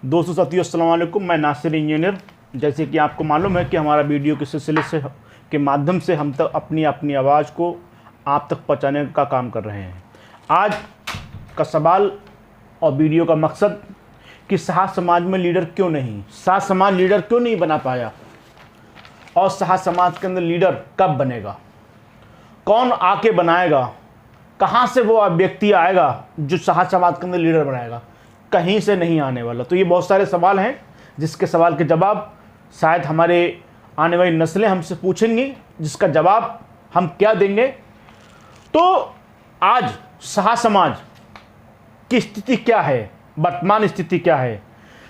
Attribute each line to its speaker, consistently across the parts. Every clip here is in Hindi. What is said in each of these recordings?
Speaker 1: दोस्तों साथियों अस्सलाम वालेकुम। मैं नासिर इंजीनियर। जैसे कि आपको मालूम है कि हमारा वीडियो के सिलसिले से के माध्यम से हम तक अपनी आवाज़ को आप तक पहुंचाने का काम कर रहे हैं। आज का सवाल और वीडियो का मकसद कि साह समाज में लीडर क्यों नहीं, साह समाज लीडर क्यों नहीं बना पाया और साह समाज के अंदर लीडर कब बनेगा, कौन आके बनाएगा, कहाँ से वो व्यक्ति आएगा जो साह समाज के अंदर लीडर बनाएगा। कहीं से नहीं आने वाला। तो ये बहुत सारे सवाल हैं जिसके सवाल के जवाब शायद हमारे आने वाली नस्लें हमसे पूछेंगी, जिसका जवाब हम क्या देंगे। तो आज साह समाज की स्थिति क्या है, वर्तमान स्थिति क्या है।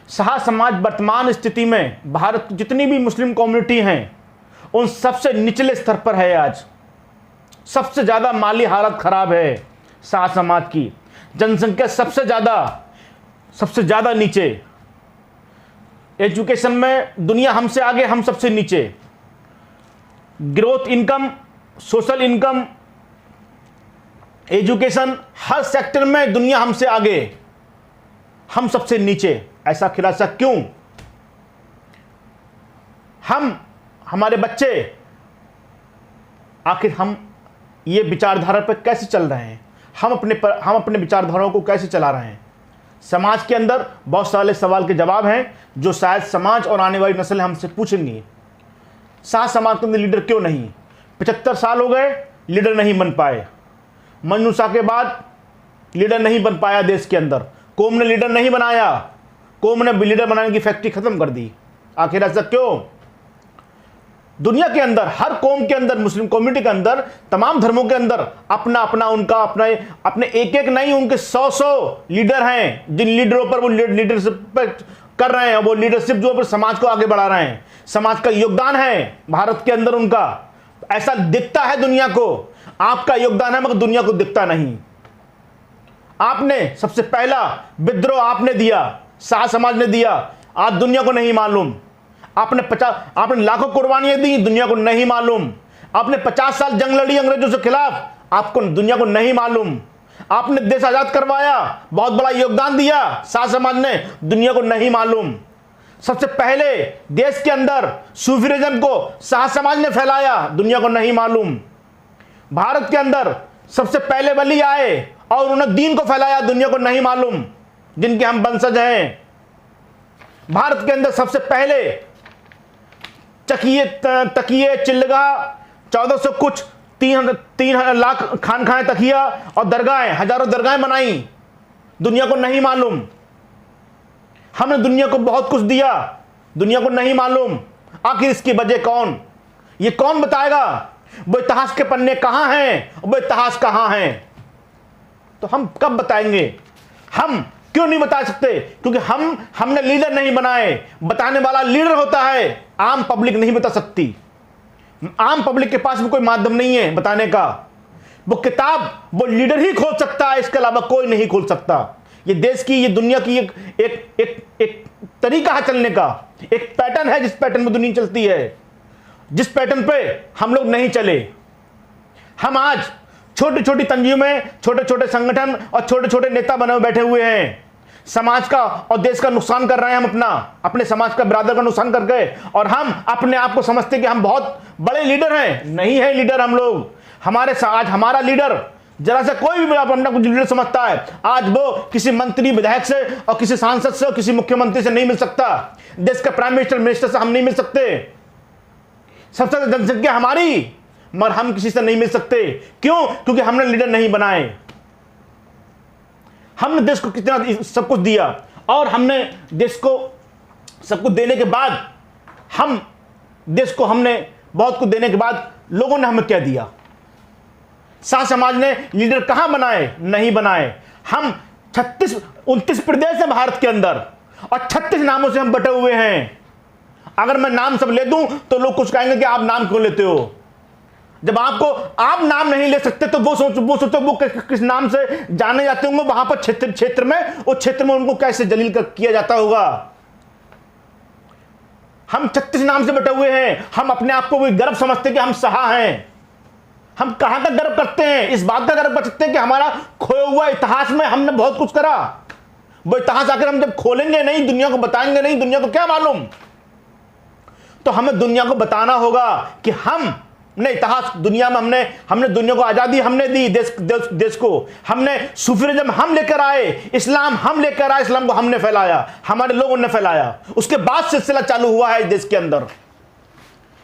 Speaker 1: साह समाज वर्तमान स्थिति में भारत की जितनी भी मुस्लिम कम्युनिटी हैं उन सबसे निचले स्तर पर है। आज सबसे ज़्यादा माली हालत ख़राब है। साह समाज की जनसंख्या सबसे ज़्यादा नीचे, एजुकेशन में दुनिया हमसे आगे, हम सबसे नीचे, growth income, social income, education, हर सेक्टर में दुनिया हमसे आगे, हम सबसे नीचे। ऐसा खिलासा क्यों? हमारे बच्चे आखिर हम ये विचारधारा पर कैसे चल रहे हैं, हम अपने विचारधाराओं को कैसे चला रहे हैं। समाज के अंदर बहुत सारे सवाल के जवाब हैं जो शायद समाज और आने वाली नस्लें हमसे पूछेंगी। साह समाज के अंदर लीडर क्यों नहीं? 75 साल हो गए, लीडर नहीं बन पाए। मजनू शाह के बाद लीडर नहीं बन पाया देश के अंदर। कौम ने लीडर नहीं बनाया, कौम ने लीडर बनाने की फैक्ट्री खत्म कर दी। आखिर ऐसा क्यों? दुनिया के अंदर, हर कौम के अंदर, मुस्लिम कम्युनिटी के अंदर, तमाम धर्मों के अंदर अपने एक नहीं, उनके 100 लीडर हैं जिन लीडरों पर वो लीडरशिप कर रहे हैं। वो लीडरशिप जो पर समाज को आगे बढ़ा रहे हैं, समाज का योगदान है भारत के अंदर उनका। ऐसा दिखता है दुनिया को, आपका योगदान है, मगर दुनिया को दिखता नहीं। आपने सबसे पहला विद्रोह आपने दिया, साह समाज ने दिया, आज दुनिया को नहीं मालूम। आपने लाखों कुर्बानियां दी, दुनिया को नहीं मालूम। आपने 50 साल जंग लड़ी अंग्रेजों से खिलाफ, आपको दुनिया को नहीं मालूम। आपने देश आजाद करवाया, बहुत बड़ा योगदान दिया साह समाज ने, दुनिया को नहीं मालूम। सबसे पहले देश के अंदर सूफीरिज्म को साह समाज ने फैलाया, दुनिया को नहीं मालूम। भारत के अंदर सबसे पहले वली आए और उन्होंने दीन को फैलाया, दुनिया को नहीं मालूम, जिनके हम वंशज हैं। भारत के अंदर सबसे पहले तकिए चिल्लगा 1400 कुछ 3 लाख खानखाएं तकिया और दरगाहें, हजारों दरगाहें बनाई, दुनिया को नहीं मालूम। हमने दुनिया को बहुत कुछ दिया, दुनिया को नहीं मालूम। आखिर इसकी वजह कौन? ये कौन बताएगा? वो इतिहास के पन्ने कहां हैं, वो इतिहास कहां हैं? तो हम कब बताएंगे? हम क्यों नहीं बता सकते? क्योंकि हमने लीडर नहीं बनाए। बताने वाला लीडर होता है, आम पब्लिक नहीं बता सकती। आम पब्लिक के पास भी कोई माध्यम नहीं है बताने का। वो किताब वो लीडर ही खोल सकता है, इसके अलावा कोई नहीं खोल सकता। ये देश की, ये दुनिया की एक तरीका है चलने का, एक पैटर्न है जिस पैटर्न में दुनिया चलती है, जिस पैटर्न पे हम लोग नहीं चले। हम आज छोटी छोटी तंजीमें, छोटे छोटे संगठन और छोटे छोटे नेता बने बैठे हुए हैं। समाज का और देश का नुकसान कर रहे हैं। हम अपने समाज का, बिरादर का नुकसान करके, और हम अपने आप को समझते कि हम बहुत बड़े लीडर हैं। नहीं है लीडर हम लोग। आज हमारा लीडर जरा से कोई भी अपना कुछ लीडर समझता है, आज वो किसी मंत्री विधायक से और किसी सांसद से और किसी मुख्यमंत्री से नहीं मिल सकता। देश का प्राइम मिनिस्टर से हम नहीं मिल सकते। सबसे ज्यादा जनसंख्या हमारी, मगर हम किसी से नहीं मिल सकते। क्यों? क्योंकि हमने लीडर नहीं बनाए। हमने देश को कितना सब कुछ दिया, और हमने देश को सब कुछ देने के बाद, हमने बहुत कुछ देने के बाद लोगों ने हमें क्या दिया? साह समाज ने लीडर कहां बनाए? नहीं बनाए। हम 29 प्रदेश है भारत के अंदर, और 36 नामों से हम बटे हुए हैं। अगर मैं नाम सब ले दूं तो लोग कुछ कहेंगे कि आप नाम क्यों लेते हो। जब आप नाम नहीं ले सकते तो वो सोचो वो किस नाम से जाने जाते होंगे वहां पर क्षेत्र में उनको कैसे जलील किया जाता होगा। हम 36 नाम से बटे हुए हैं। हम अपने आप को भी गर्व समझते कि हम सहा हैं। हम कहां का गर्व करते हैं? इस बात का गर्व कर सकते हैं कि हमारा खोया हुआ इतिहास में हमने बहुत कुछ करा। वो इतिहास आकर हम जब खोलेंगे नहीं, दुनिया को बताएंगे नहीं, दुनिया को क्या मालूम? तो हमें दुनिया को बताना होगा कि हम ने इतिहास, दुनिया में हमने दुनिया को आजादी हमने दी, देश को हमने, सूफीज़म हम लेकर आए, इस्लाम हम लेकर आए, इस्लाम को हमने फैलाया, हमारे लोगों ने फैलाया। उसके बाद सिलसिला चालू हुआ है इस देश के अंदर।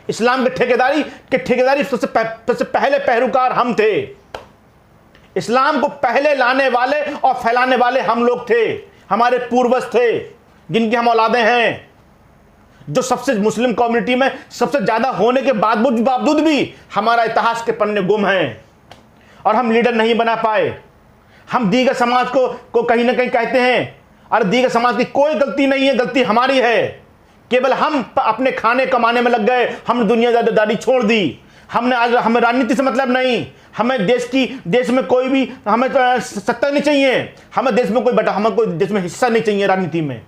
Speaker 1: इस्लाम के ठेकेदारी सबसे पहले पहरुकार हम थे। इस्लाम को पहले लाने वाले और फैलाने वाले हम लोग थे, हमारे पूर्वज थे, जिनकी हम औलादे हैं, जो सबसे मुस्लिम कम्युनिटी में सबसे ज्यादा होने के बावजूद भी हमारा इतिहास के पन्ने गुम हैं और हम लीडर नहीं बना पाए। हम दीगर समाज को कहीं ना कहीं कहते हैं, अरे दीगर समाज की कोई गलती नहीं है, गलती हमारी है, केवल हम अपने खाने कमाने में लग गए, हमने दुनियादारी छोड़ दी। हमें राजनीति से मतलब नहीं, हमें देश में कोई भी हमें सत्ता नहीं चाहिए, हमें देश में कोई देश में हिस्सा नहीं चाहिए राजनीति में।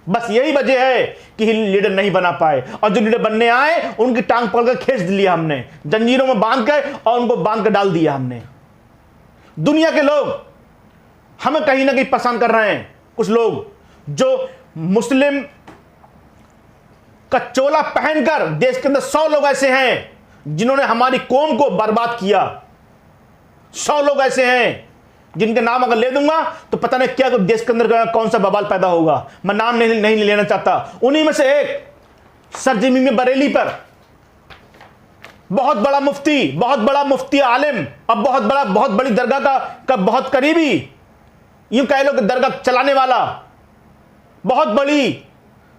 Speaker 1: बस यही वजह है कि लीडर नहीं बना पाए, और जो लीडर बनने आए उनकी टांग पकड़कर खींच लिया हमने, जंजीरों में बांध कर, और उनको बांध कर डाल दिया हमने। दुनिया के लोग हमें कहीं ना कहीं पसंद कर रहे हैं, कुछ लोग जो मुस्लिम का चोला पहनकर, देश के अंदर 100 लोग ऐसे हैं जिन्होंने हमारी कौम को बर्बाद किया। 100 लोग ऐसे हैं जिनके नाम अगर ले दूंगा तो पता नहीं क्या देश के अंदर कौन सा बवाल पैदा होगा। मैं नाम नहीं लेना चाहता। उन्हीं में से एक सर जिमी बरेली पर बहुत बड़ा मुफ्ती आलिम, अब बहुत बड़ी दरगाह का बहुत करीबी, यूं कह लो कि दरगाह चलाने वाला, बहुत बड़ी,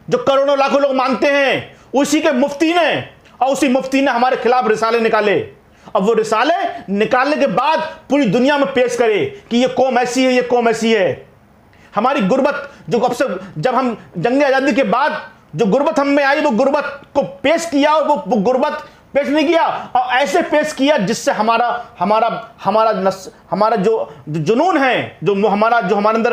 Speaker 1: जो करोड़ों लाखों लोग मानते हैं, उसी के मुफ्ती ने, और उसी मुफ्ती ने हमारे खिलाफ रिसाले निकाले। अब वो रिसाले निकालने के बाद पूरी दुनिया में पेश करे कि ये कौम ऐसी है, ये कौम ऐसी है। हमारी गुर्बत, जो अब से जब हम जंग आज़ादी के बाद जो गुर्बत हम में आई, वो गुर्बत को पेश किया, और वो गुर्बत पेश नहीं किया, और ऐसे पेश किया जिससे हमारा जो जुनून है, जो हमारे अंदर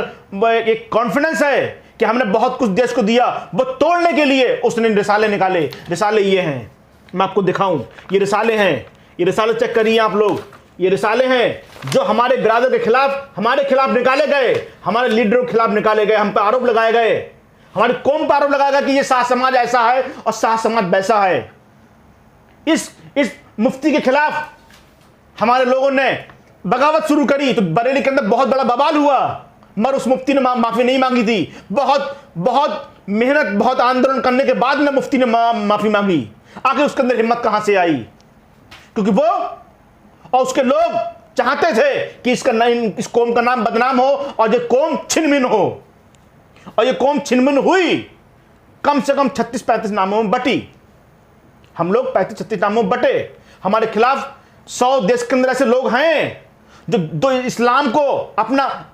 Speaker 1: एक कॉन्फिडेंस है कि हमने बहुत कुछ देश को दिया, वो तोड़ने के लिए उसने रिसाले निकाले। रिसाले ये हैं, मैं आपको दिखाऊं, ये रिसाले हैं, ये रिसाले चेक करिए आप लोग। ये रिसाले हैं जो हमारे बिरादर के खिलाफ, हमारे खिलाफ निकाले गए, हमारे लीडरों के खिलाफ निकाले गए, हम पे आरोप लगाए गए, हमारी कौम पर आरोप लगाया गया कि ये शाह समाज ऐसा है और शाह समाज वैसा है। इस मुफ्ती के खिलाफ हमारे लोगों ने बगावत शुरू करी तो बरेली के अंदर बहुत बड़ा बवाल हुआ, मगर उस मुफ्ती ने माफी नहीं मांगी थी। बहुत मेहनत, बहुत आंदोलन करने के बाद में मुफ्ती ने माफी मांगी। आखिर उसके अंदर हिम्मत कहां से आई? क्योंकि वो और उसके लोग चाहते थे कि इस कौम का नाम बदनाम हो और ये कौम छिनमिन हो, और ये कौम छिनमिन हुई। कम से कम 36-35 नामों में बटी। हम लोग 35-36 नामों में बटे। हमारे खिलाफ 100 देश के अंदर ऐसे लोग हैं जो इस्लाम को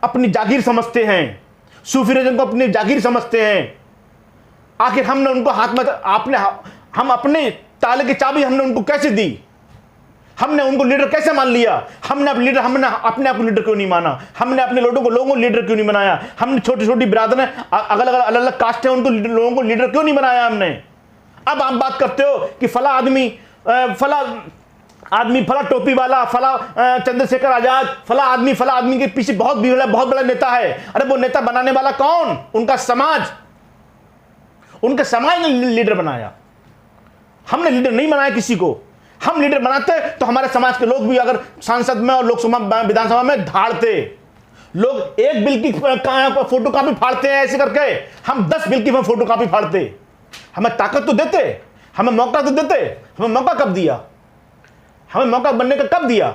Speaker 1: अपनी जागीर समझते हैं, सूफीज़म को अपनी जागीर समझते हैं। आखिर हमने उनको हाथ में हम अपने ताले की चाबी हमने उनको कैसे दी? हमने उनको लीडर कैसे मान लिया? हमने अपने आप को लीडर क्यों नहीं माना? हमने अपने लोगों को लीडर क्यों नहीं बनाया? हमने छोटी छोटी बिरादर है, अलग कास्ट है, उनको लोगों को लीडर क्यों नहीं बनाया हमने? अब आप बात करते हो कि फला आदमी फला टोपी वाला, फला चंद्रशेखर आजाद, फला आदमी के पीछे बहुत बड़ा नेता है। अरे वो नेता बनाने वाला कौन? उनका समाज, उनके समाज ने लीडर बनाया। हमने लीडर नहीं बनाया किसी को। हम लीडर बनाते तो हमारे समाज के लोग भी अगर सांसद में और लोकसभा विधानसभा में धाड़ते। लोग एक बिल की फोटो कॉपी फाड़ते हैं ऐसे करके, हम 10 बिल की फोटो कॉपी फाड़ते। हमें ताकत तो देते, हमें मौका तो देते। हमें मौका कब दिया? हमें मौका बनने का कब दिया?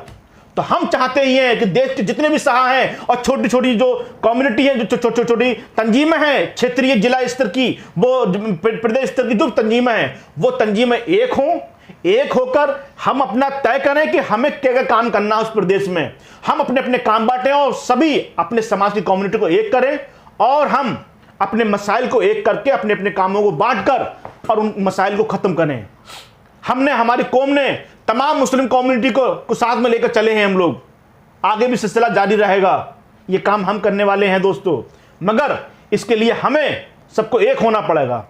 Speaker 1: तो हम चाहते ही हैं कि देश के जितने भी शाह हैं और छोटी छोटी जो कम्युनिटी है, जो छोटी छोटी तंजीमें हैं, क्षेत्रीय जिला स्तर की, वो प्रदेश स्तर की जो तंजीमें हैं, वो तंजीमें एक हों। एक होकर हम अपना तय करें कि हमें क्या काम करना है उस प्रदेश में। हम अपने अपने काम बांटें और सभी अपने समाज की कम्युनिटी को एक करें, और हम अपने मसाइल को एक करके अपने अपने कामों को बांटकर और उन मसाइल को खत्म करें। हमारी कौम ने तमाम मुस्लिम कम्युनिटी को साथ में लेकर चले हैं हम लोग। आगे भी सिलसिला जारी रहेगा। ये काम हम करने वाले हैं दोस्तों, मगर इसके लिए हमें सबको एक होना पड़ेगा।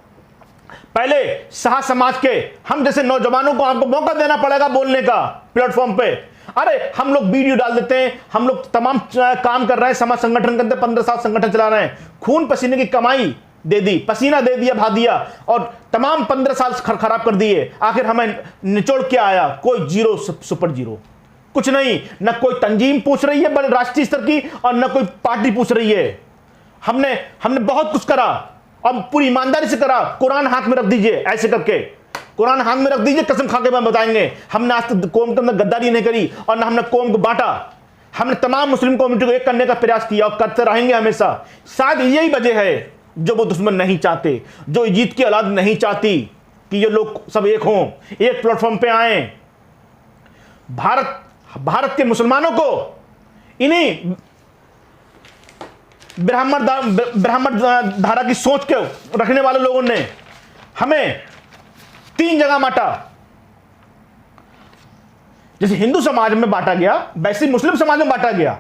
Speaker 1: पहले शाह समाज के हम जैसे नौजवानों को आपको मौका देना पड़ेगा बोलने का प्लेटफॉर्म पे। अरे हम लोग वीडियो डाल देते हैं, हम लोग तमाम काम कर रहे हैं, समाज संगठन के अंदर 15 साल संगठन चला रहे हैं, खून पसीने की कमाई दे दी, पसीना दे दिया, भा दिया, और तमाम 15 साल खराब कर दिए। आखिर हमें निचोड़ क्या आया? कोई जीरो, सुपर जीरो, कुछ नहीं। न कोई तंजीम पूछ रही है राष्ट्रीय स्तर की, और न कोई पार्टी पूछ रही है। हमने बहुत कुछ करा और पूरी ईमानदारी से करा। कुरान हाथ में रख दीजिए, ऐसे करके कुरान हाथ में रख दीजिए, कसम खा के बताएंगे हमने आज तक कौम के अंदर गद्दारी नहीं करी और न हमने कौम को बांटा। हमने तमाम मुस्लिम कम्युनिटी को एक करने का प्रयास किया और करते रहेंगे हमेशा। शायद यही वजह है जो वो दुश्मन नहीं चाहते, जो यजीद की औलाद नहीं चाहती कि ये लोग सब एक हों, एक प्लेटफॉर्म पे आए। भारत के मुसलमानों को इन्हीं ब्राह्मण धारा की सोच के रखने वाले लोगों ने हमें 3 जगह बांटा। जैसे हिंदू समाज में बांटा गया, वैसे मुस्लिम समाज में बांटा गया।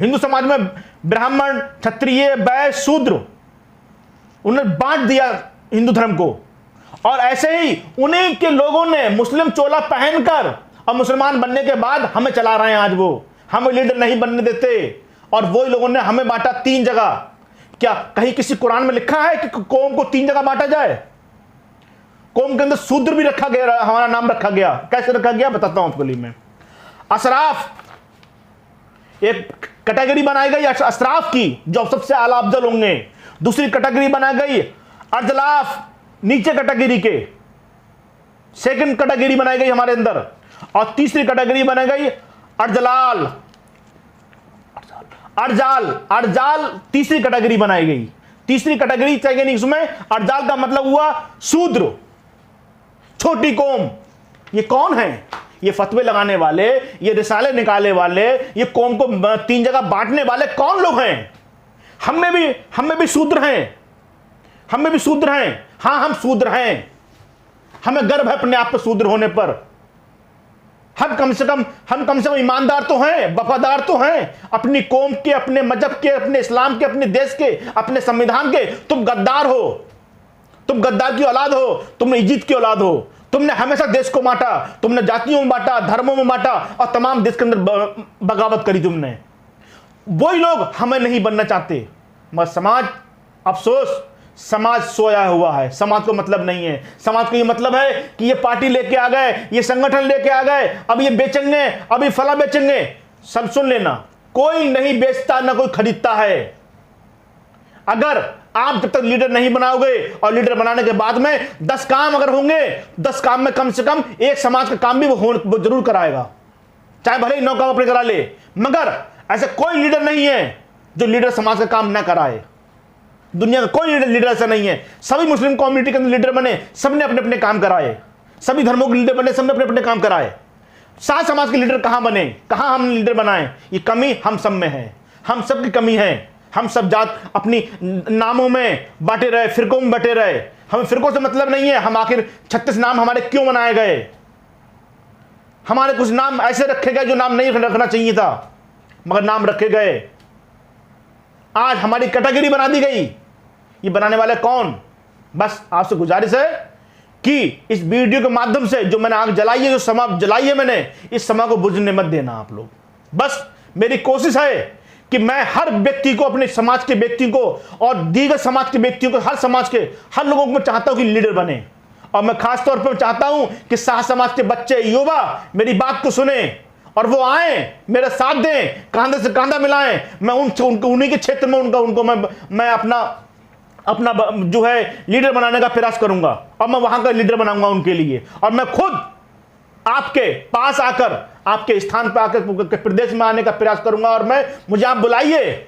Speaker 1: हिंदू समाज में ब्राह्मण, क्षत्रिय, वैश्य, शूद्र, उन्हें बांट दिया हिंदू धर्म को। और ऐसे ही उन्हीं के लोगों ने मुस्लिम चोला पहनकर और मुसलमान बनने के बाद हमें चला रहे हैं। आज वो हमें लीडर नहीं बनने देते, और वो लोगों ने हमें बांटा 3 जगह। क्या कहीं किसी कुरान में लिखा है कि कौम को 3 जगह बांटा जाए? कौम के अंदर शूद्र भी रखा गया, हमारा नाम रखा गया। कैसे रखा गया बताता हूं आपको। में अशराफ एक कैटेगरी बनाई गई अशराफ की, जो सबसे आला अफजल होंगे। दूसरी कैटेगरी बनाई गई अर्जलाफ, नीचे कैटेगरी के, सेकंड कैटेगरी बनाई गई हमारे अंदर। और तीसरी कैटेगरी बनाई गई अर्जलाल, अर्जाल तीसरी कैटेगरी बनाई गई। तीसरी कैटेगरी चाहिए नहीं उसमें। अर्जाल का मतलब हुआ शूद्र, छोटी कौम। ये कौन है? ये फतवे लगाने वाले, ये रिसाले निकालने वाले, ये कौम को 3 जगह बांटने वाले कौन लोग हैं? हम में भी शूद्र हैं, हम में भी शूद्र हैं। हाँ, हम शूद्र हैं, हमें गर्व है अपने आप पर शूद्र होने पर। हम कम से कम ईमानदार तो हैं, वफादार तो हैं अपनी कौम के, अपने मजहब के, अपने इस्लाम के, अपने देश के, अपने संविधान के। तुम गद्दार हो, तुम गद्दार की औलाद हो, तुम यजीद की औलाद हो। तुमने हमेशा देश को बांटा, तुमने जातियों में बांटा, धर्मों में बांटा, और तमाम देश के अंदर बगावत करी तुमने। वही लोग हमें नहीं बनना चाहते। मगर समाज, अफसोस, समाज सोया हुआ है। समाज को मतलब नहीं है। समाज को ये मतलब है कि ये पार्टी लेके आ गए, ये संगठन लेके आ गए, अब ये बेचेंगे, अब ये फला बेचेंगे। सब सुन लेना, कोई नहीं बेचता, ना कोई खरीदता है। अगर आप जब तक लीडर नहीं बनाओगे, और लीडर बनाने के बाद में 10 काम अगर होंगे, 10 काम में कम से कम एक समाज का काम भी वो जरूर कराएगा, चाहे भले ही 9 काम अपने करा ले। मगर ऐसा कोई लीडर नहीं है जो लीडर समाज का काम ना कराए। दुनिया का कोई लीडर ऐसा नहीं है। सभी मुस्लिम कम्युनिटी के लीडर बने, सबने अपने अपने काम कराए। सभी धर्मों के लीडर बने, सबने अपने अपने काम कराए। सात समाज के लीडर कहां बने, कहां हम लीडर बनाए? ये कमी हम सब में है, हम सब की कमी है। हम सब जात अपनी नामों में बांटे रहे, फिरकों में बटे रहे। हमें फिरकों से मतलब नहीं है। हम आखिर 36 नाम हमारे क्यों बनाए गए? हमारे कुछ नाम ऐसे रखे गए जो नाम नहीं रखना चाहिए था, मगर नाम रखे गए। आज हमारी कैटेगरी बना दी गई। ये बनाने वाले कौन? बस आपसे गुजारिश है कि इस वीडियो के माध्यम से जो मैंने आग जलाई है, जो समा जलाई है मैंने, इस समा को बुझने मत देना आप लोग। बस मेरी कोशिश है कि मैं हर व्यक्ति को, अपने समाज के व्यक्ति को और दीगर समाज के व्यक्तियों को, हर समाज के हर लोगों को मैं चाहता हूं कि लीडर बने। और मैं खास तौर पर चाहता हूं कि शाह समाज के बच्चे, युवा मेरी बात को सुने और वो आए, मेरा साथ दें, कांधे से कांधा मिलाएं। मैं उन्हीं के क्षेत्र में उनको मैं अपना जो है लीडर बनाने का प्रयास करूंगा, और मैं वहां का लीडर बनाऊंगा उनके लिए। और मैं खुद आपके पास आकर, आपके स्थान पर आकर, प्रदेश में आने का प्रयास करूंगा। और मुझे आप बुलाइए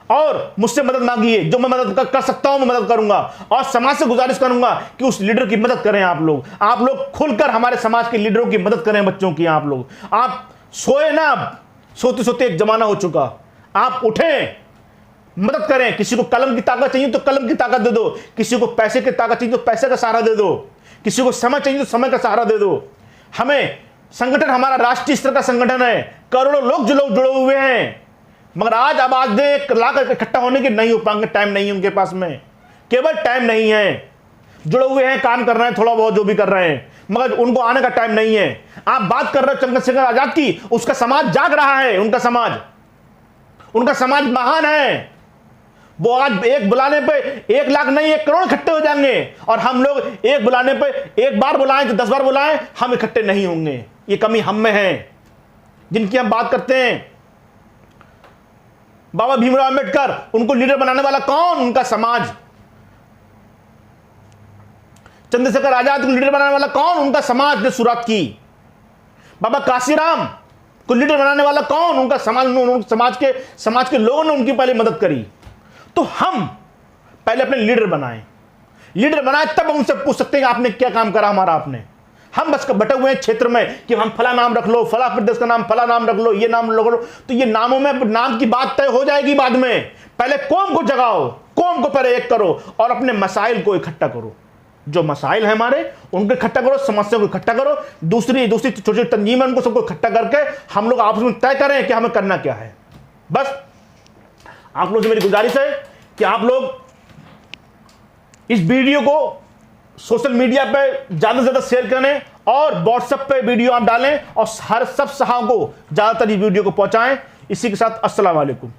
Speaker 1: और मुझसे मदद मांगिए। जो मैं मदद कर सकता हूं मैं मदद करूंगा। और समाज से गुजारिश करूंगा कि उस लीडर की मदद करें। आप लोग खुलकर हमारे समाज के लीडरों की मदद करें। बच्चों की आप सोए ना, सोते सोते एक जमाना हो चुका। आप उठें, मदद करें। किसी को कलम की ताकत चाहिए तो कलम की ताकत दे दो, किसी को पैसे की ताकत चाहिए तो पैसे का सहारा दे दो, किसी को समय चाहिए तो समय का सहारा दे दो। हमें संगठन, हमारा राष्ट्रीय स्तर का संगठन है, करोड़ों लोग जुड़े हुए हैं, मगर आज आवाज दे 1 लाख इकट्ठा होने के नहीं हो पाएंगे। टाइम नहीं है उनके पास में, केवल टाइम नहीं है। जुड़े हुए हैं, काम कर रहे हैं, थोड़ा बहुत जो भी कर रहे हैं, मगर उनको आने का टाइम नहीं है। आप बात कर रहे हो चंद्रशेखर आजाद की, उसका समाज जाग रहा है। उनका समाज महान है। वो आज एक बुलाने पे 1 लाख नहीं 1 करोड़ इकट्ठे हो जाएंगे, और हम लोग एक बुलाने पे 1 बार बुलाएं तो 10 बार बुलाएं, हम इकट्ठे नहीं होंगे। ये कमी हम में है जिनकी हम बात करते हैं। बाबा भीमराव अंबेडकर, उनको लीडर बनाने वाला कौन? उनका समाज। चंद्रशेखर आजाद को लीडर बनाने वाला कौन? उनका समाज ने शुरुआत की। बाबा काशीराम को लीडर बनाने वाला कौन? उनका समाज। समाज के लोगों ने उनकी पहले मदद करी। तो हम पहले अपने लीडर बनाए, तब हम उनसे पूछ सकते हैं कि आपने क्या काम करा हमारा। आपने, हम बस बटे हुए हैं क्षेत्र में कि हम फला नाम रख लो, फला प्रदेश का नाम, फला नाम रख लो, ये नाम रख लो। तो ये नामों में नाम की बात तय हो जाएगी बाद में। पहले कौम को जगाओ, कौम को पहले एक करो और अपने मसाइल को इकट्ठा करो। जो मसाइल है हमारे, उनको इकट्ठा करो, समस्या को इकट्ठा करो। दूसरी छोटी छोटी तंजीम है, उनको सबको इकट्ठा करके हम लोग आपस में तय करें कि हमें करना क्या है। बस आप लोगों से मेरी गुजारिश है कि आप लोग इस वीडियो को सोशल मीडिया पे ज्यादा से ज्यादा शेयर करें और व्हाट्सएप पे वीडियो आप डालें और हर सब सहाओं को ज्यादातर इस वीडियो को पहुंचाएं। इसी के साथ अस्सलाम वालेकुम।